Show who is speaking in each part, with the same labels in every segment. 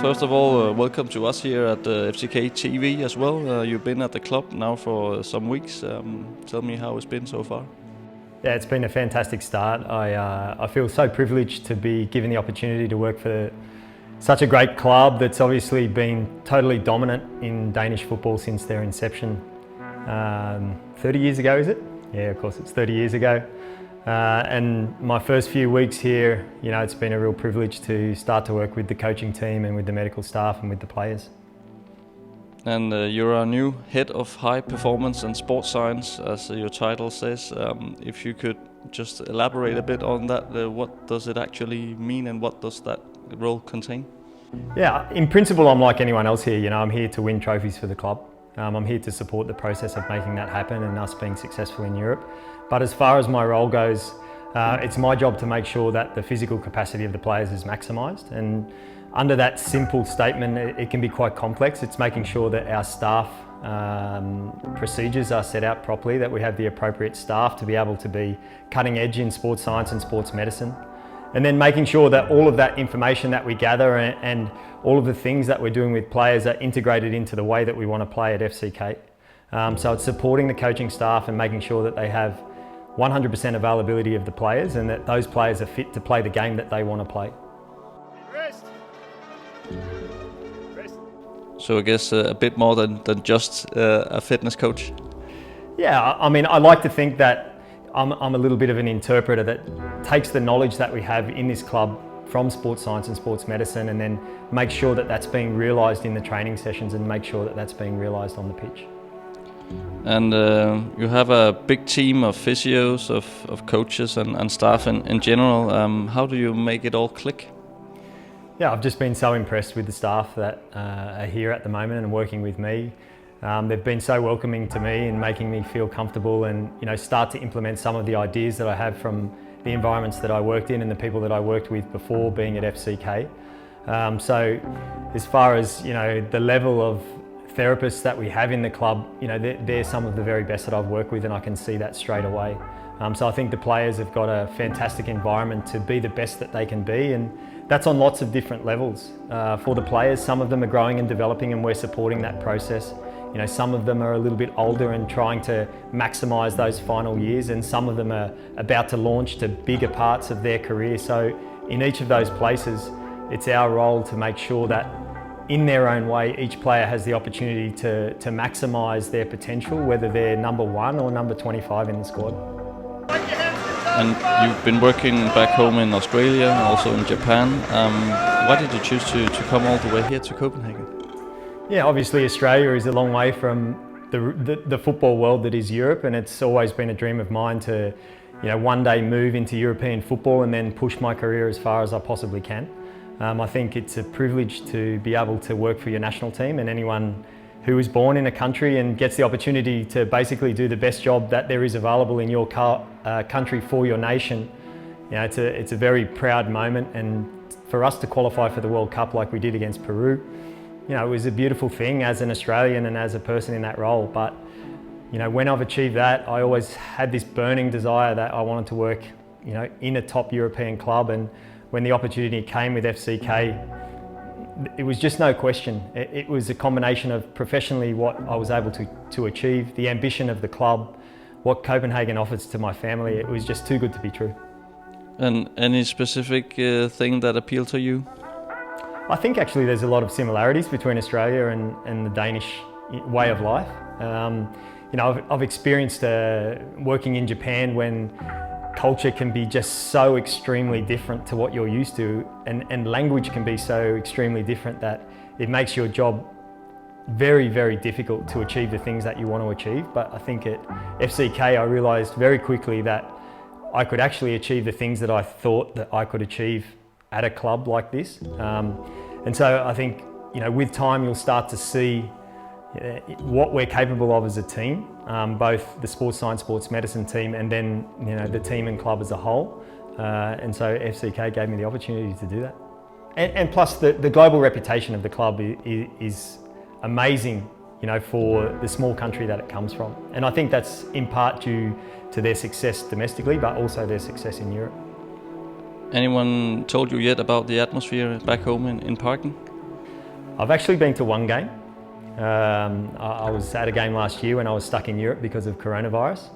Speaker 1: First of all, welcome to us here at FCK TV as well. You've been at the club now for some weeks. Tell me how it's been so far.
Speaker 2: Yeah, it's been a fantastic start. I feel so privileged to be given the opportunity to work for such a great club that's obviously been totally dominant in Danish football since their inception. 30 years ago, is it? Yeah, of course it's 30 years ago. And my first few weeks here, you know, it's been a real privilege to start to work with the coaching team and with the medical staff and with the players.
Speaker 1: And you're our new head of high performance and sports science, as your title says. If you could just elaborate a bit on that, what does it actually mean and what does that role contain?
Speaker 2: Yeah, in principle, I'm like anyone else here. You know, I'm here to win trophies for the club. I'm here to support the process of making that happen and us being successful in Europe. But as far as my role goes, it's my job to make sure that the physical capacity of the players is maximised. And under that simple statement, it can be quite complex. It's making sure that our staff procedures are set out properly, that we have the appropriate staff to be able to be cutting edge in sports science and sports medicine. And then making sure that all of that information that we gather and all of the things that we're doing with players are integrated into the way that we want to play at FCK. So it's supporting the coaching staff and making sure that they have 100% availability of the players and that those players are fit to play the game that they want to play.
Speaker 1: So I guess a bit more than just a fitness coach.
Speaker 2: Yeah, I mean, I like to think that I'm a little bit of an interpreter that takes the knowledge that we have in this club from sports science and sports medicine and then make sure that that's being realised in the training sessions and make sure that that's being realised on the pitch.
Speaker 1: And you have a big team of physios, of coaches and staff in general. How do you make it all click?
Speaker 2: Yeah, I've just been so impressed with the staff that are here at the moment and working with me. They've been so welcoming to me and making me feel comfortable and, you know, start to implement some of the ideas that I have from the environments that I worked in and the people that I worked with before being at FCK. So as far as, you know, the level of therapists that we have in the club, you know, they're some of the very best that I've worked with and I can see that straight away. So I think the players have got a fantastic environment to be the best that they can be, and that's on lots of different levels. For the players, some of them are growing and developing and we're supporting that process. You know, some of them are a little bit older and trying to maximise those final years, and some of them are about to launch to bigger parts of their career. So in each of those places, it's our role to make sure that in their own way, each player has the opportunity to maximise their potential, whether they're number 1 or number 25 in the squad.
Speaker 1: And you've been working back home in Australia and also in Japan. Why did you choose to come all the way here to Copenhagen?
Speaker 2: Yeah, obviously Australia is a long way from the football world that is Europe, and it's always been a dream of mine to, you know, one day move into European football and then push my career as far as I possibly can. I think it's a privilege to be able to work for your national team, and anyone who is born in a country and gets the opportunity to basically do the best job that there is available in your country for your nation. You know, it's a very proud moment, and for us to qualify for the World Cup like we did against Peru, you know, it was a beautiful thing as an Australian and as a person in that role. But, you know, when I've achieved that, I always had this burning desire that I wanted to work, you know, in a top European club. And when the opportunity came with FCK, it was just no question. It was a combination of professionally what I was able to achieve, the ambition of the club, what Copenhagen offers to my family. It was just too good to be true.
Speaker 1: And any specific thing that appealed to you?
Speaker 2: I think actually there's a lot of similarities between Australia and the Danish way of life. You know, I've experienced working in Japan when culture can be just so extremely different to what you're used to, and language can be so extremely different that it makes your job very, very difficult to achieve the things that you want to achieve. But I think at FCK I realised very quickly that I could actually achieve the things that I thought that I could achieve at a club like this. And so I think, you know, with time you'll start to see what we're capable of as a team, both the sports science, sports medicine team, and then, you know, the team and club as a whole. And so FCK gave me the opportunity to do that. And plus the global reputation of the club is amazing, you know, for the small country that it comes from. And I think that's in part due to their success domestically, but also their success in Europe.
Speaker 1: Anyone told you yet about the atmosphere back home in Parken?
Speaker 2: I've actually been to one game. I was at a game last year when I was stuck in Europe because of coronavirus,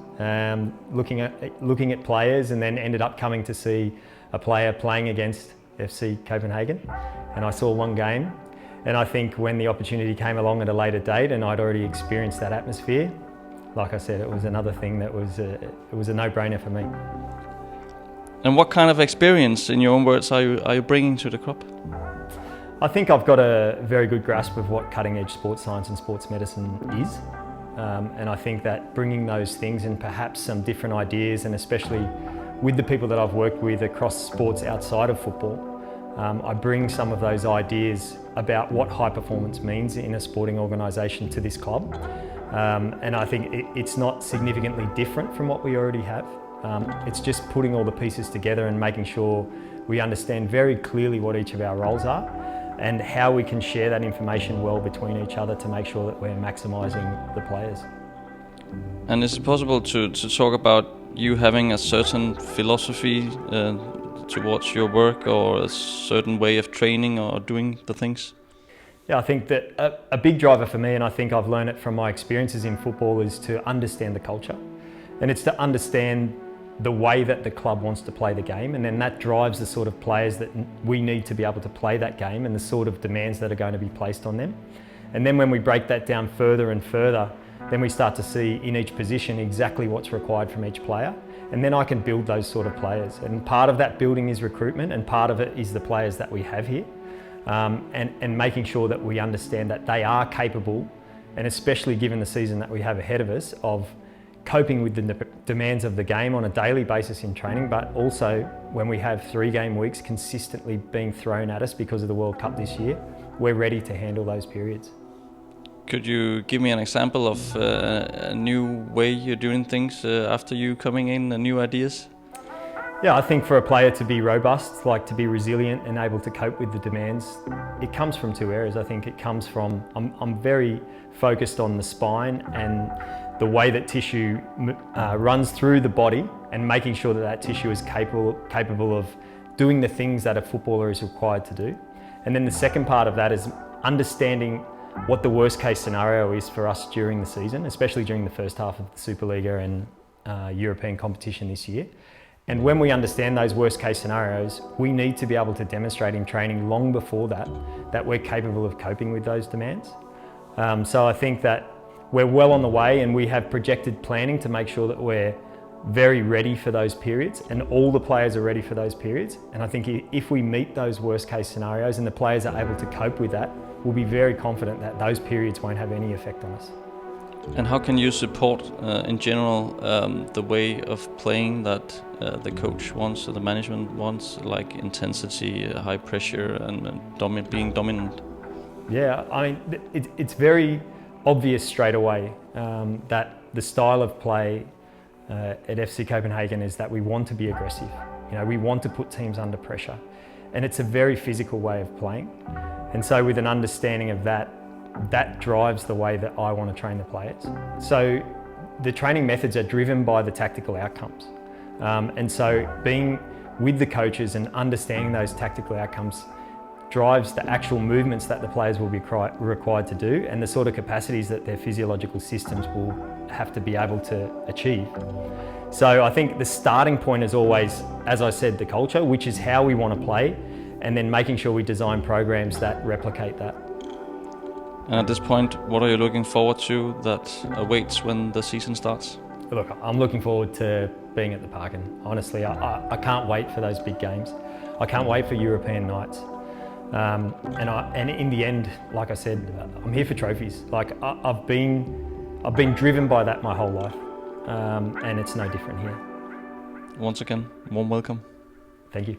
Speaker 2: looking at players, and then ended up coming to see a player playing against FC Copenhagen, and I saw one game. And I think when the opportunity came along at a later date and I'd already experienced that atmosphere, like I said, it was another thing that was a no-brainer for me.
Speaker 1: And what kind of experience, in your own words, are you bringing to the club?
Speaker 2: I think I've got a very good grasp of what cutting-edge sports science and sports medicine is. And I think that bringing those things and perhaps some different ideas, and especially with the people that I've worked with across sports outside of football, I bring some of those ideas about what high performance means in a sporting organisation to this club. And I think it's not significantly different from what we already have. It's just putting all the pieces together and making sure we understand very clearly what each of our roles are and how we can share that information well between each other to make sure that we're maximising the players.
Speaker 1: And is it possible to talk about you having a certain philosophy towards your work, or a certain way of training or doing the things?
Speaker 2: Yeah, I think that a big driver for me, and I think I've learned it from my experiences in football, is to understand the culture. And it's to understand the way that the club wants to play the game, and then that drives the sort of players that we need to be able to play that game and the sort of demands that are going to be placed on them. And then when we break that down further and further, then we start to see in each position exactly what's required from each player, and then I can build those sort of players. And part of that building is recruitment, and part of it is the players that we have here, and making sure that we understand that they are capable, and especially given the season that we have ahead of us, of coping with the demands of the game on a daily basis in training, but also when we have 3 game weeks consistently being thrown at us because of the World Cup this year, we're ready to handle those periods.
Speaker 1: Could you give me an example of a new way you're doing things after you coming in, new ideas?
Speaker 2: Yeah, I think for a player to be robust, like to be resilient and able to cope with the demands, it comes from 2 areas. I think it comes from, I'm very focused on the spine and the way that tissue runs through the body, and making sure that that tissue is capable of doing the things that a footballer is required to do. And then the second part of that is understanding what the worst case scenario is for us during the season, especially during the first half of the Superliga and European competition this year. And when we understand those worst case scenarios, we need to be able to demonstrate in training long before that we're capable of coping with those demands. So I think that we're well on the way, and we have projected planning to make sure that we're very ready for those periods, and all the players are ready for those periods. And I think if we meet those worst case scenarios and the players are able to cope with that, we'll be very confident that those periods won't have any effect on us.
Speaker 1: And how can you support, in general, the way of playing that the coach wants, or the management wants, like intensity, high pressure, and being dominant?
Speaker 2: Yeah, I mean, it's very obvious straight away that the style of play at FC Copenhagen is that we want to be aggressive. You know, we want to put teams under pressure, and it's a very physical way of playing. And so with an understanding of that, that drives the way that I want to train the players. So the training methods are driven by the tactical outcomes. And so being with the coaches and understanding those tactical outcomes drives the actual movements that the players will be required to do, and the sort of capacities that their physiological systems will have to be able to achieve. So I think the starting point is always, as I said, the culture, which is how we want to play, and then making sure we design programs that replicate that.
Speaker 1: And at this point, what are you looking forward to that awaits when the season starts?
Speaker 2: Look, I'm looking forward to being at the Parken. Honestly, I can't wait for those big games. I can't wait for European nights. And in the end, like I said, I'm here for trophies. Like I've been driven by that my whole life, and it's no different here.
Speaker 1: Once again, warm welcome.
Speaker 2: Thank you.